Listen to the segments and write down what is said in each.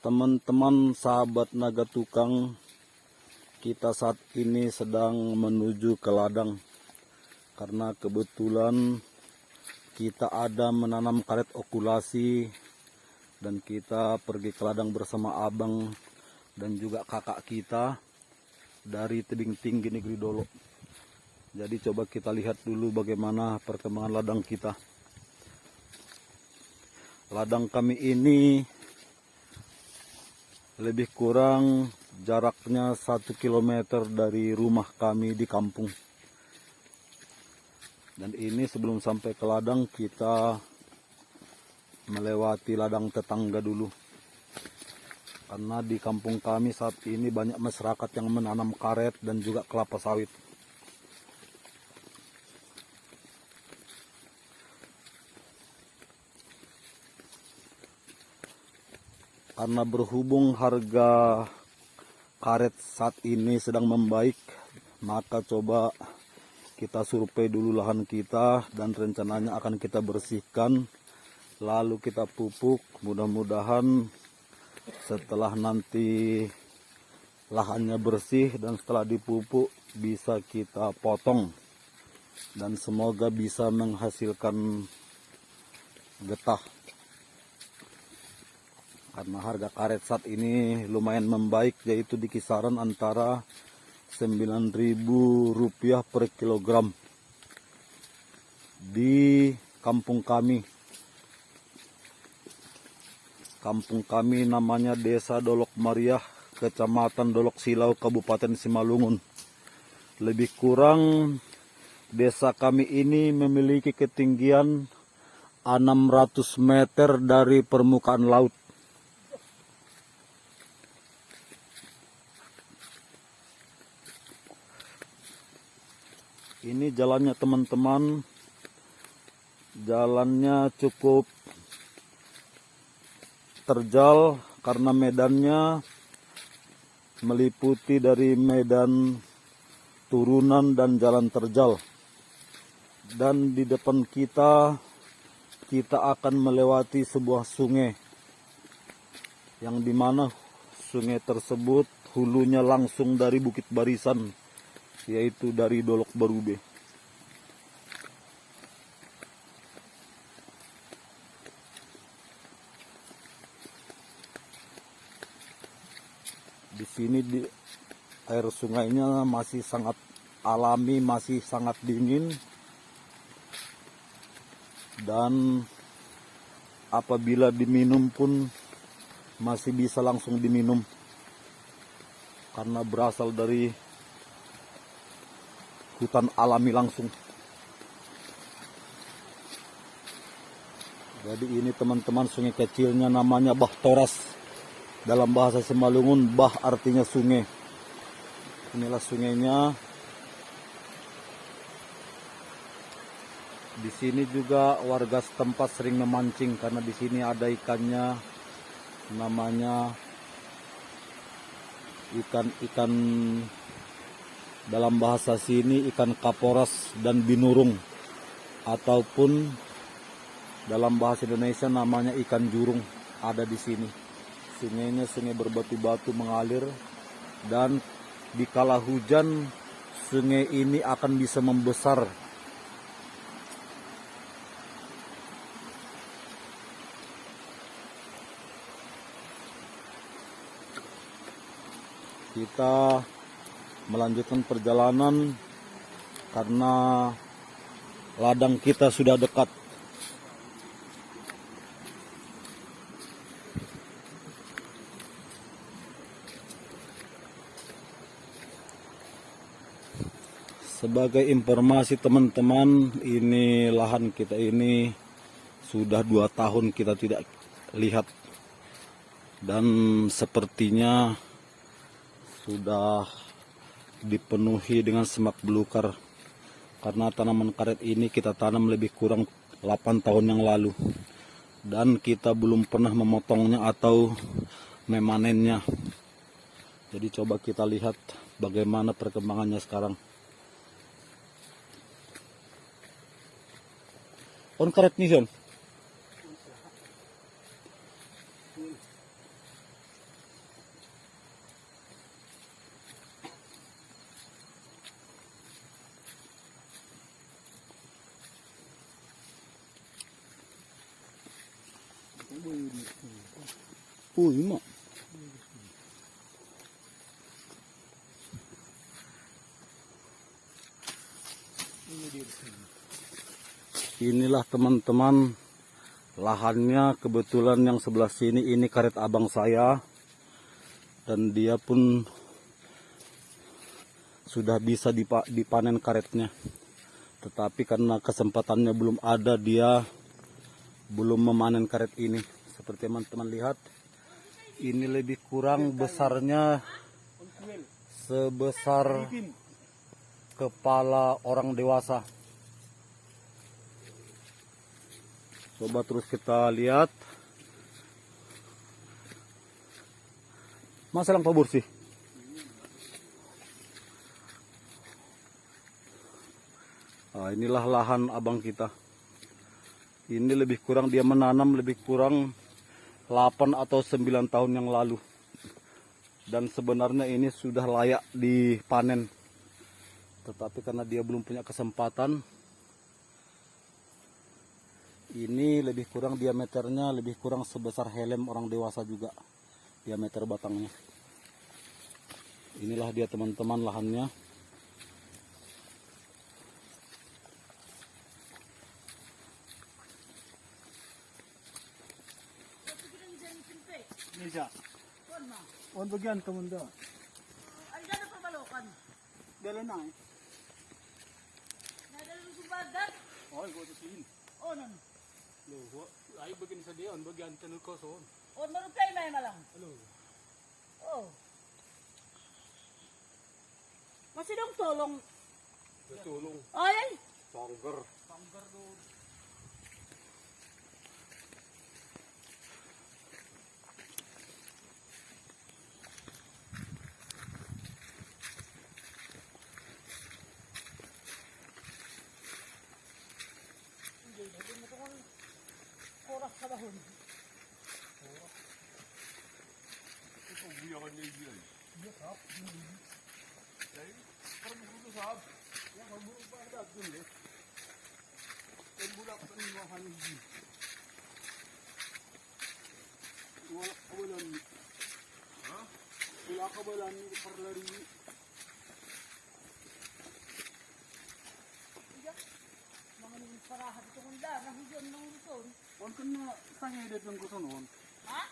Teman-teman sahabat naga tukang, kita saat ini sedang menuju ke ladang karena kebetulan kita ada menanam karet okulasi dan kita pergi ke ladang bersama abang dan juga kakak kita dari Tebing Tinggi Negeri Dolo. Jadi coba kita lihat dulu bagaimana perkembangan ladang kita. Ladang kami ini lebih kurang jaraknya 1 km dari rumah kami di kampung. Dan ini sebelum sampai ke ladang kita melewati ladang tetangga dulu. Karena di kampung kami saat ini banyak masyarakat yang menanam karet dan juga kelapa sawit. Karena berhubung harga karet saat ini sedang membaik, maka coba kita survei dulu lahan kita dan rencananya akan kita bersihkan, lalu kita pupuk. Mudah-mudahan setelah nanti lahannya bersih dan setelah dipupuk bisa kita potong dan semoga bisa menghasilkan getah. Karena harga karet saat ini lumayan membaik, yaitu di kisaran antara Rp9.000 per kilogram di kampung kami. Kampung kami namanya Desa Dolok Mariah, Kecamatan Dolok Silau, Kabupaten Simalungun. Lebih kurang desa kami ini memiliki ketinggian 600 meter dari permukaan laut. Ini jalannya teman-teman, jalannya cukup terjal karena medannya meliputi dari medan turunan dan jalan terjal. Dan di depan kita akan melewati sebuah sungai, yang dimana sungai tersebut hulunya langsung dari Bukit Barisan, yaitu dari Dolok Barube. Di sini air sungainya masih sangat alami, masih sangat dingin, dan apabila diminum pun masih bisa langsung diminum karena berasal dari hutan alami langsung. Jadi ini teman-teman sungai kecilnya namanya Bah Toras. Dalam bahasa Simalungun, bah artinya sungai. Inilah sungainya. Di sini juga warga setempat sering memancing karena di sini ada ikannya, namanya ikan dalam bahasa sini ikan kaporas dan binurung, ataupun dalam bahasa Indonesia namanya ikan jurung, ada di sini. Sungainya sungai berbatu-batu mengalir, dan di kala hujan sungai ini akan bisa membesar. Kita melanjutkan perjalanan karena ladang kita sudah dekat. Sebagai informasi teman-teman, ini lahan kita ini sudah 2 tahun kita tidak lihat, dan sepertinya sudah dipenuhi dengan semak belukar karena tanaman karet ini kita tanam lebih kurang 8 tahun yang lalu dan kita belum pernah memotongnya atau memanennya. Jadi coba kita lihat bagaimana perkembangannya sekarang. On karet nih, Son. Mak. Inilah teman-teman lahannya, kebetulan yang sebelah sini ini karet abang saya, dan dia pun sudah bisa dipanen karetnya, tetapi karena kesempatannya belum ada, dia belum memanen karet ini. Seperti teman-teman lihat, ini lebih kurang besarnya sebesar kepala orang dewasa. Coba terus kita lihat. Masalah Pak Bursi. Nah, inilah lahan abang kita. Ini lebih kurang dia menanam lebih kurang 8 atau 9 tahun yang lalu. Dan sebenarnya ini sudah layak dipanen. Tetapi karena dia belum punya kesempatan, ini lebih kurang diameternya lebih kurang sebesar helm orang dewasa juga, diameter batangnya. Inilah dia teman-teman lahannya. Bisa. On bagian teman dah. Ay, gano'n pa balokan? Dala na eh. Nadala ng subagat? Oh, go to sin. O, nun. Lo, ay bagian sa diyan, bagian tanul ko son. O, marunong kayo may malang. Hello. O. Masidong tulong. Tulong. Ay, ay. Sanggar. Sanggar do. Hindi mo itong koras sa dahon. Ito buya kan ni diyan. Iya sap. Dai, parang bulo sap. Ya, parang bulo pa ada dun eh. Ang bulak pa ni mo han ni. Wala kawalan. Ha? Wala kawalan ni parlari. Mga nung parahat ito kong da, nahujan ng luson. On kan na sa hedet ng gusto noon. Ha?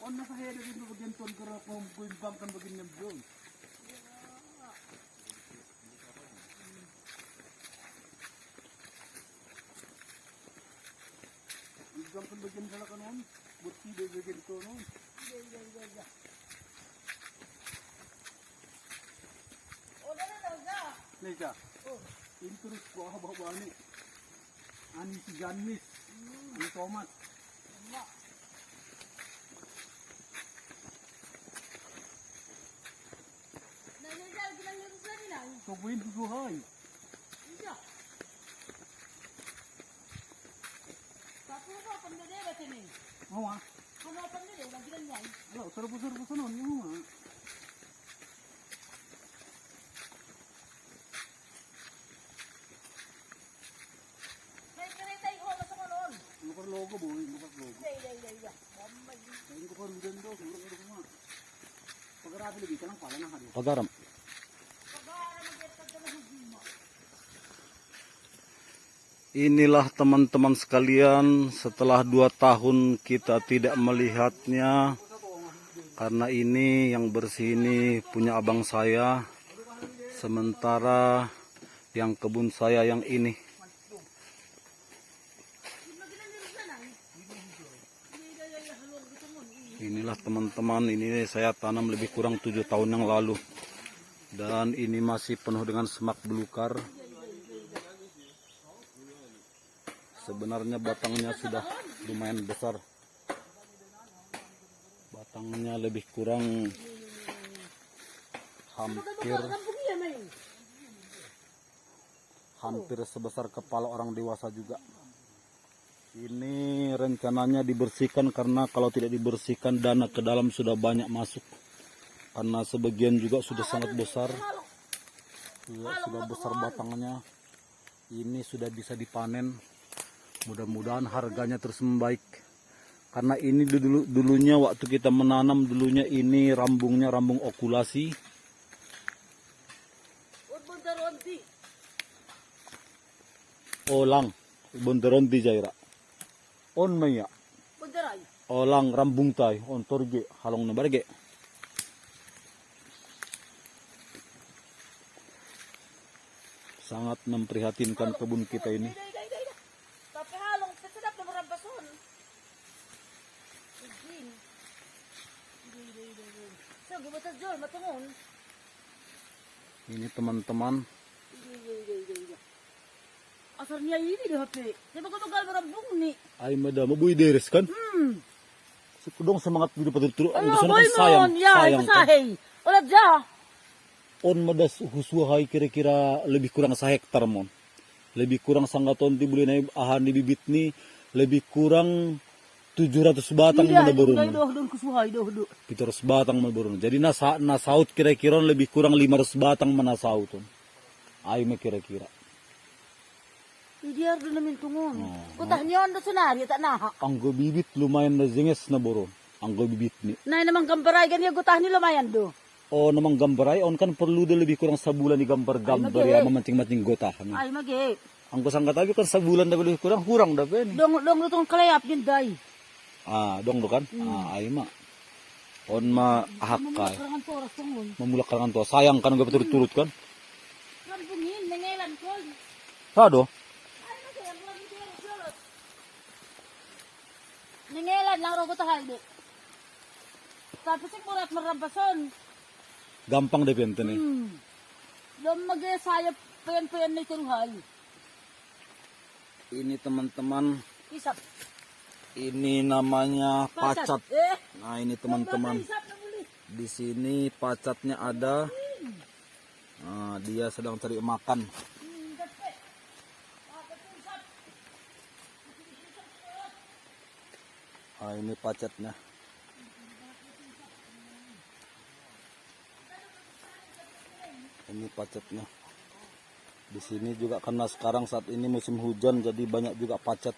On na sa hedet ng bagian ton kara kung kuimbang kan bagian ng doon. Kuimbang kan bagian sa kanon. Buti de bagian to noon. Ya. O, na da. Neka, O, ini terus kuah bawa ni. Ani si Janis, ani tomat. ma. Nangyayal bilang yung sa nilang. So buin susuhay. Iya. Tapos mo, pandade ba tini? Mawa. Kung mo pandade, lagi lang yan. Alo, sarap noon yung mawa. May karitay ko, basta ko noon. Lukar logo boy, lukar logo. Ya. Bombay. Kain ko rudan do, siguro ko kuma. Pagarabi lagi ka lang pala na hari. Pagaram. Pagara mag-etag ka ng hugima. Inilah teman-teman sekalian, setelah 2 tahun kita tidak melihatnya, karena ini yang bersih ini punya abang saya, sementara yang kebun saya yang ini. Inilah teman-teman, ini saya tanam lebih kurang 7 tahun yang lalu, dan ini masih penuh dengan semak belukar. Sebenarnya batangnya sudah lumayan besar. Batangnya lebih kurang hampir sebesar kepala orang dewasa juga. Ini rencananya dibersihkan karena kalau tidak dibersihkan dana ke dalam sudah banyak masuk. Karena sebagian juga sudah sangat besar. Sudah besar batangnya. Ini sudah bisa dipanen. Mudah-mudahan harganya terus membaik. Karena ini dulunya waktu kita menanam dulunya ini rambungnya rambung okulasi. Bundaronti. Olang bundaronti jaira. On maya. Bundaray. Olang rambung tay on torge halong na barge. Sangat memprihatinkan kebun kita ini. Tapi halong sedap na marabason. Igin. Sa gumatas jol matungon. Ini teman-teman, Asar niya ini deh hape. Di ba ko tugal marambung ni? ay madama boy deres kan? Sikudong semangat dulu patuturo. Ang Ano gusto na boy kan sayang, mon? Ya, sayang kan. ipasahay. Wala dya. On madas husuhay kira-kira lebih kurang 1 hektar mon. Lebih kurang sanggaton di boleh na ahan di bibit ni lebih kurang 700 batang Iya, manaburun. doon kusuhay doh. 700 batang manaburun. Jadi nasaut kira-kira lebih kurang 500 batang manasaut. Ay may kira-kira. Idiyar doon namin tungon. Oh. Utah niyo ando sunari ta naha. Ang bibit lumayan na zinges na buron. Ang bibit ni. Nay namang gambaray ganyan gutah ni lumayan do. O namang gambaray, on kan perlu do lebih kurang sebulan ni gambar-gambar Ay, ya magi. mamancing-mancing gotahan. Ay magi. Ang kusang katabi kan sebulan na lebih kurang hurang da pen. Dong lutong kalayap din day. Dong do kan? Ay ma. On ma ahak kay. Karangan toras tungon. Mamulak ka to. Sayang kan gabi turut-turut kan? Rambungin nengelan ko. Sado? Ay magi, ang lagi toras. Nengelan lang ro gutah de. Tapos sigurat marabason. Gampang depende ni. Dom mag-sayap pen-pen ni turuhay. Ini teman-teman, Isap. ini namanya pacat. Nah, ini teman-teman. Isap na muli. Di sini pacatnya ada. Nah, dia sedang cari makan. Ini pacatnya. Ini pacatnya. Di sini juga karena sekarang saat ini musim hujan jadi banyak juga pacat.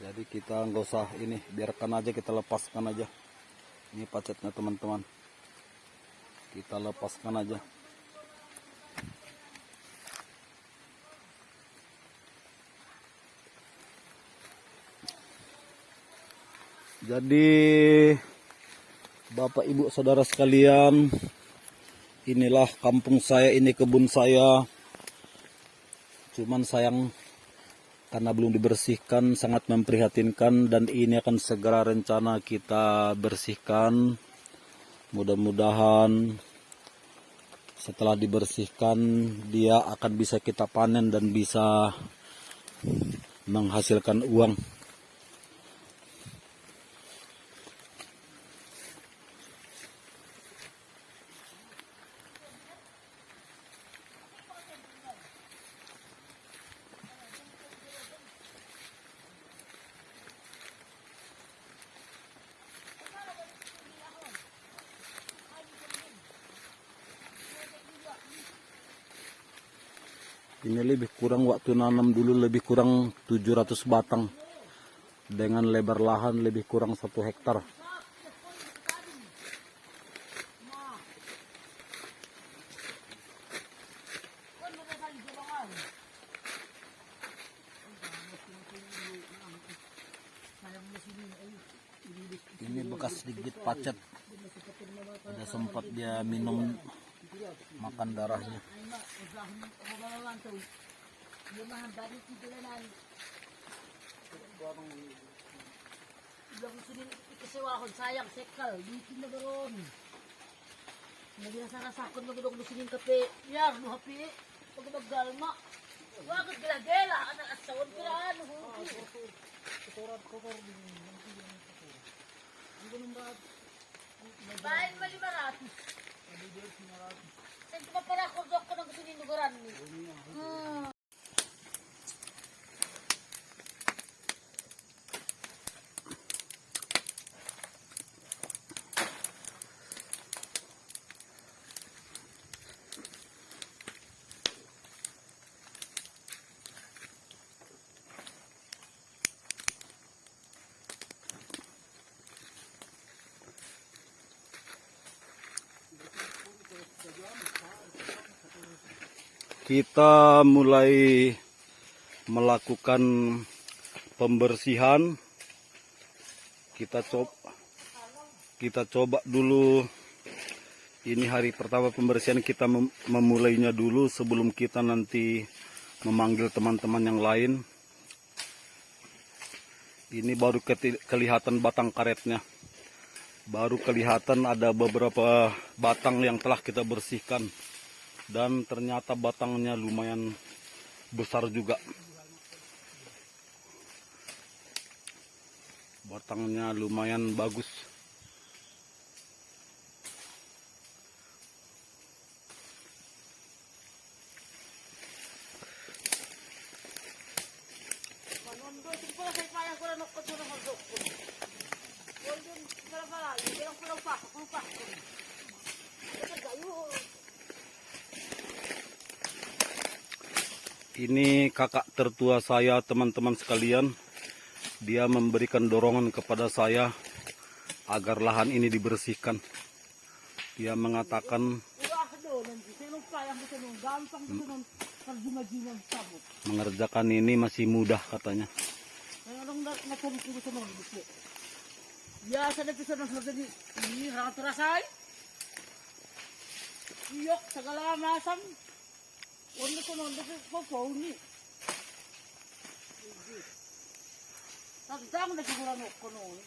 Jadi kita nggak usah ini, biarkan aja, kita lepaskan aja. Ini pacatnya teman-teman. Kita lepaskan aja. Jadi Bapak Ibu Saudara sekalian, inilah kampung saya, ini kebun saya. Cuman sayang karena belum dibersihkan, sangat memprihatinkan, dan ini akan segera rencana kita bersihkan. Mudah-mudahan setelah dibersihkan dia akan bisa kita panen dan bisa menghasilkan uang. Ini lebih kurang waktu nanam dulu lebih kurang 700 batang. Dengan lebar lahan lebih kurang 1 hektar. Ini bekas digigit pacet. Ada sempat dia minum makan darahnya. Sayang sekal, bikin na baron. Nagsasakon magdog lusinin kape. Yar, no hapi. Pag maggalma. Wakit gila-gila, anak asawon piraan. Bain malibarati. Saan ka pala kordok ka ng gusto ng lugaran ni? kita mulai melakukan pembersihan. Kita coba dulu. Ini hari pertama pembersihan, kita memulainya dulu sebelum kita nanti memanggil teman-teman yang lain. Ini baru kelihatan batang karetnya. Baru kelihatan ada beberapa batang yang telah kita bersihkan. Dan ternyata batangnya lumayan besar juga. Batangnya lumayan bagus. Ini kakak tertua saya, teman-teman sekalian. Dia memberikan dorongan kepada saya agar lahan ini dibersihkan. Dia mengatakan mengerjakan ini masih mudah katanya. Biasa na piso ng sarili. Ini harap terasay. Iyok segala masam. Ono ko non ko ni. Tagdang na siguro ko noon.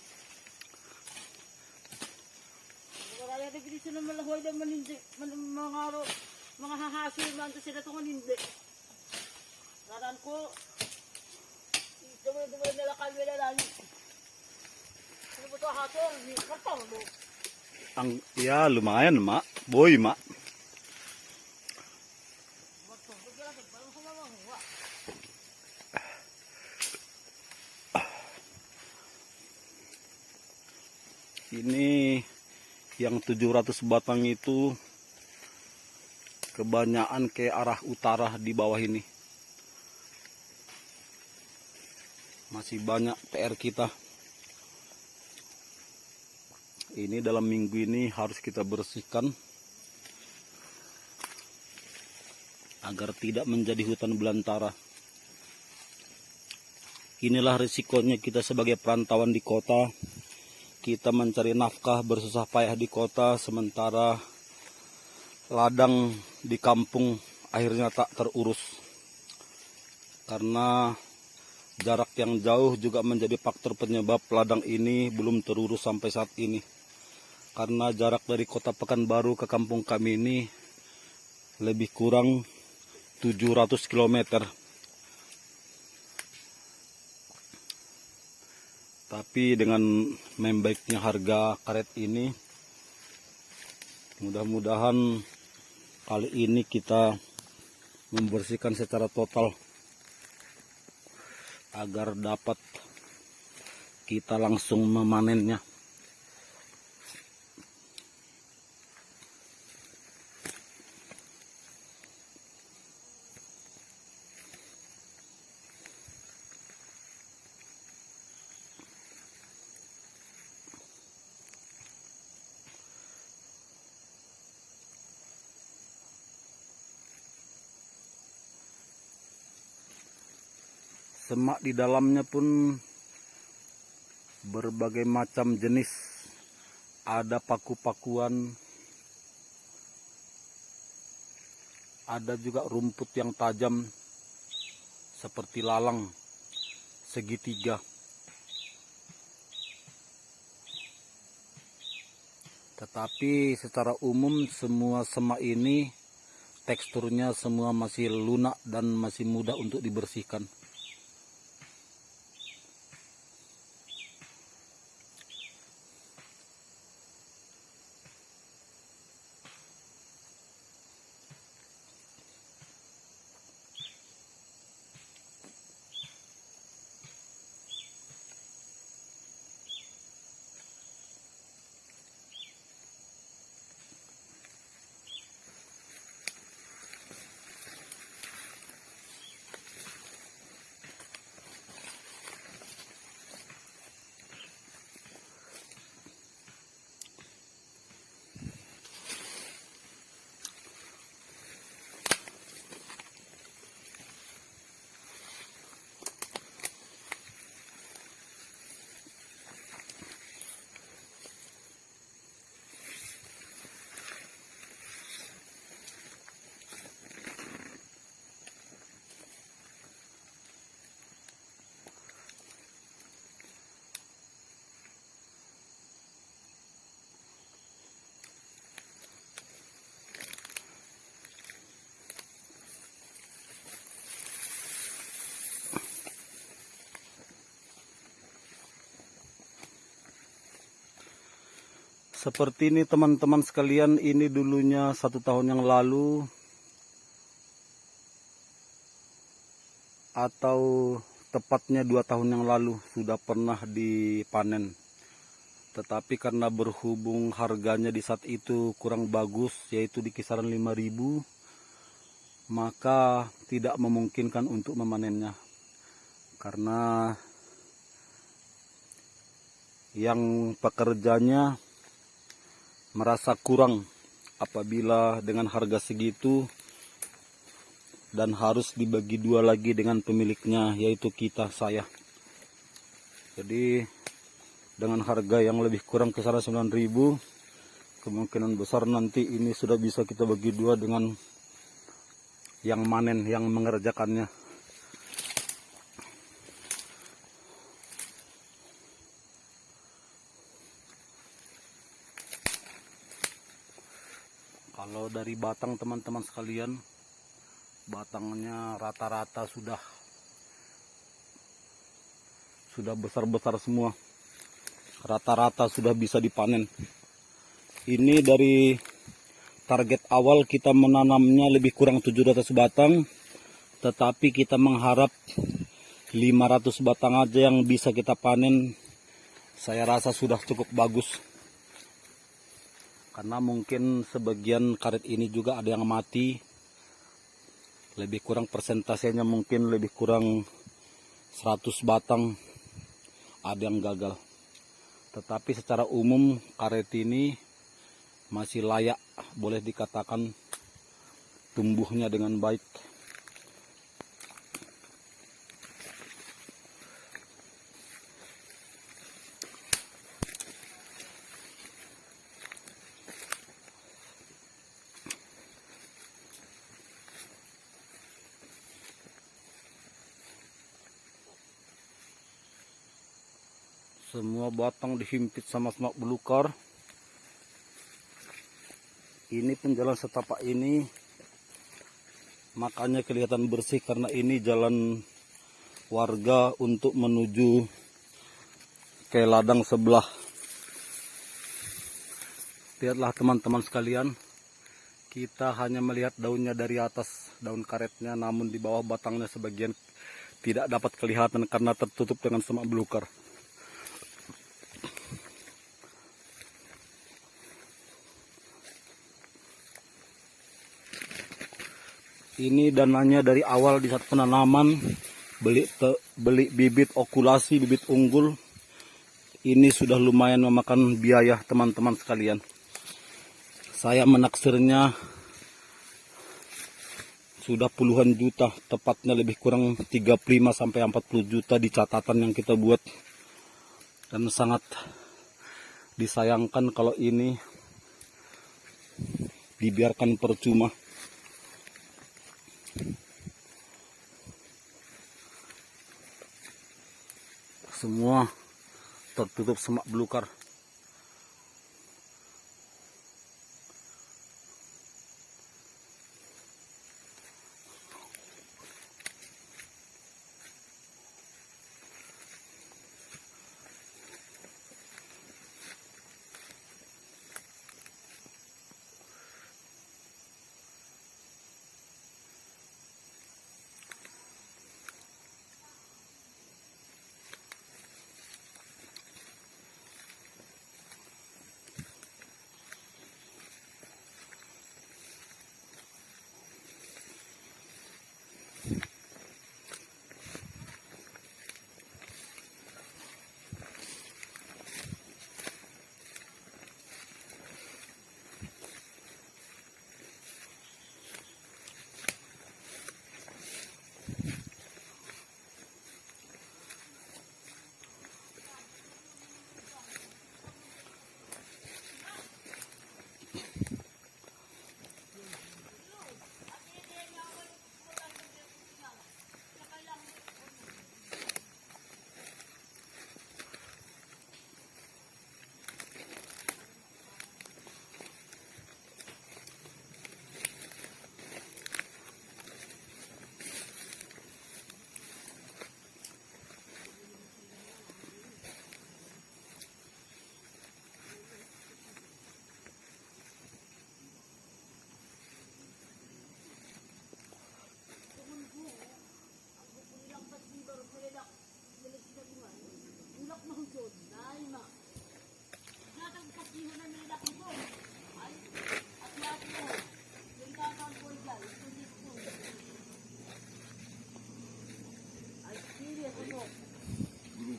Kaya na gidi sila malahoy na manindi, mga hahasil man to sila tong hindi. Naran ko dumay nila kalwela lang. Ano ba to hatol? Ni kapal mo. Ya lumayan mak, boy mak. Ini yang 700 batang itu kebanyakan ke arah utara di bawah ini. Masih banyak PR kita. Ini dalam minggu ini harus kita bersihkan agar tidak menjadi hutan belantara. Inilah risikonya kita sebagai perantauan di kota. Kita mencari nafkah bersusah payah di kota, sementara ladang di kampung akhirnya tak terurus. Karena jarak yang jauh juga menjadi faktor penyebab ladang ini belum terurus sampai saat ini. Karena jarak dari kota Pekanbaru ke kampung kami ini lebih kurang 700 km. Tapi dengan membaiknya harga karet ini, mudah-mudahan kali ini kita membersihkan secara total agar dapat kita langsung memanennya. Semak di dalamnya pun berbagai macam jenis. Ada paku-pakuan, ada juga rumput yang tajam seperti lalang, segitiga. Tetapi secara umum semua semak ini teksturnya semua masih lunak dan masih mudah untuk dibersihkan. Seperti ini teman-teman sekalian, ini dulunya 1 tahun yang lalu atau tepatnya 2 tahun yang lalu sudah pernah dipanen. Tetapi karena berhubung harganya di saat itu kurang bagus, yaitu di kisaran 5.000, maka tidak memungkinkan untuk memanennya. Karena yang pekerjanya merasa kurang apabila dengan harga segitu dan harus dibagi 2 lagi dengan pemiliknya, yaitu saya. Jadi dengan harga yang lebih kurang kisaran 9.000, kemungkinan besar nanti ini sudah bisa kita bagi 2 dengan yang manen, yang mengerjakannya. Kalau dari batang teman-teman sekalian, batangnya rata-rata sudah besar-besar semua. Rata-rata sudah bisa dipanen. Ini dari target awal kita menanamnya lebih kurang 700 batang, tetapi kita mengharap 500 batang aja yang bisa kita panen. Saya rasa sudah cukup bagus. Karena mungkin sebagian karet ini juga ada yang mati. Lebih kurang persentasenya mungkin lebih kurang 100 batang ada yang gagal. Tetapi secara umum karet ini masih layak, boleh dikatakan tumbuhnya dengan baik. Semua batang dihimpit sama semak belukar. Ini penjalan setapak ini, makanya kelihatan bersih karena ini jalan warga untuk menuju ke ladang sebelah. Lihatlah teman-teman sekalian, kita hanya melihat daunnya dari atas, daun karetnya, namun di bawah batangnya sebagian tidak dapat kelihatan karena tertutup dengan semak belukar. Ini dananya dari awal di saat penanaman, beli bibit okulasi, bibit unggul. Ini sudah lumayan memakan biaya teman-teman sekalian. Saya menaksirnya sudah puluhan juta, tepatnya lebih kurang 35 sampai 40 juta di catatan yang kita buat. Dan sangat disayangkan kalau ini dibiarkan percuma. Semua tertutup semak belukar.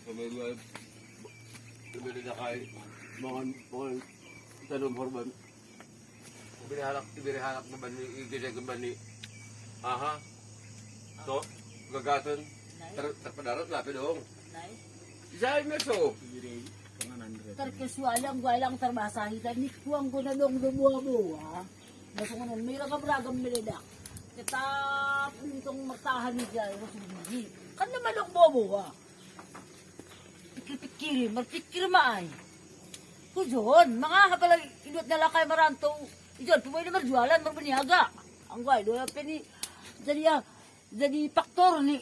pamilya. Pamilya na kay mga tanong horban. Ibirihalak na ba ni Igideg ba ni aha? To, gagaton. Terpadarat lah pedong. Nay. Saya meso. Walang terbasahitan ni kuang ko na dong buwa-buwa. Nasungan may ragam-ragam milidak. Kita itong magtahan ni Jai Rasundi. Kan naman ang buwa-buwa. Ikipikiri, magpikiri maay. Kujon, mga hapalang inut na lakay maranto. Ijon, pumoy na marjualan, marbaniaga. Ang guay, doon pini, jadi faktor ni.